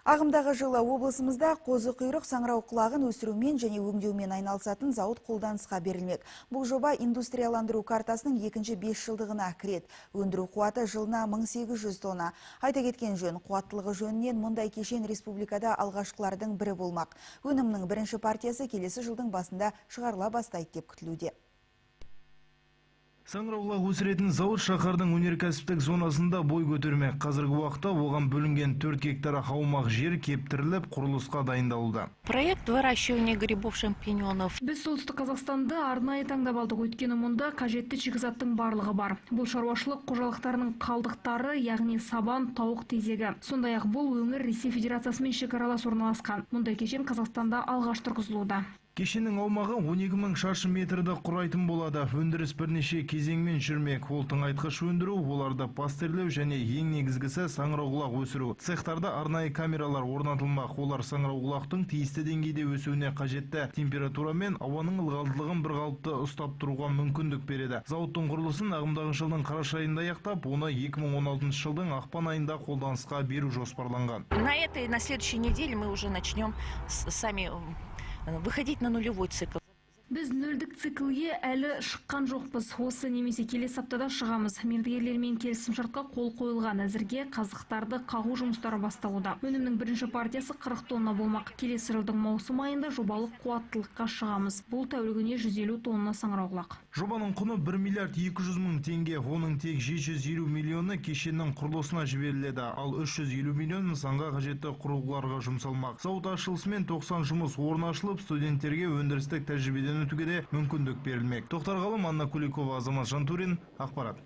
Ағымдағы жылы облысымызда қозы құйрық саңырау құлағын өсірумен және өңдеумен айналысатын зауыт қолданысқа берілмек. Бұл жоба индустрияландыру картасының екінші 5 жылдығына кіреді. Өндіру қуаты жылына 1800 тонна. Айта кеткен жөн, қуаттылығы жөнінен мұндай кешен республикада алғашқылардың бірі болмақ. Өнімнің бірінші партиясы келесі жылдың басында шығарыла бастайды деп күтілуде. Саңыраулақ өсіретін зауыт шаһардың өнеркәсіптік зонасында бой көтермек. Қазіргі уақытта оған бөлінген 4 гектар аумақ жер кептіріліп, құрылысқа дайындалуда. Проект выращивания грибов шампиньонов. Біз солтүстік Қазақстанды арнайы таңдап алдық, өйткені мұнда қажетті шикізаттың барлығы бар. Бұл шаруашылық қожалықтарының қалдықтары, яғни сабан, тауық тезегі. Сондай-ақ бұл өңір Ресей Федерациясымен шекаралас орналасқан. Мұндай кешен Қазақстанда алғаш тұрғызылуда. Кешеннің аумағы 12 000 шаршы метрді құрайтын болады. Өндіріс бірнеше кезеңмен жүрмек. Ол тыңайтқыш өндіру, оларды пастерлеу және ең негізгісі саңырауқұлақ өсіру. Цехтарда арнайы камералар орнатылмақ. Олар саңырауқұлақтың тиісті деңгейде өсуіне қажетті температура мен ауаның ылғалдылығын бір қалыпты ұстап тұруға мүмкіндік береді. Зауыттың құрылысын ағымдағы жылдың қараша айында аяқтап, оны 2016 жылдың ақпан айында қолданысқа беру жоспарланған. На следующей неделе мы уже начнем сами выходить на нулевой цикл. Біз нөлдік циклге әлі шыққан жоқпыз. Осы немесе келесі аптада шығамыз. Мердігерлермен келісімшартқа қол қойылған. Әзірге қазықтарды қағу жұмыстары басталуда. Өнімнің бірінші партиясы 40 тонна болмақ. Келесі жылдың маусым айында жобалық қуаттылыққа шығамыз. Бұл тәулігіне 150 тонна саңырауқұлақ. Жобаның құны 1 миллиард 200 мың теңге. Оның тек 750 миллионы кешеннің құрылысына жіберіледі, ал 350 миллион нысанға қажетті құрылғыларға жұмсалмақ. Зауыт ашылысымен 90 жұмыс орны ашылып, студенттерге өндірістік тәжірибеден өтуге де мүмкіндік берілмек. Тоқтар Ғалым, Анна Куликова, Азамат Жантурин, ақпарат.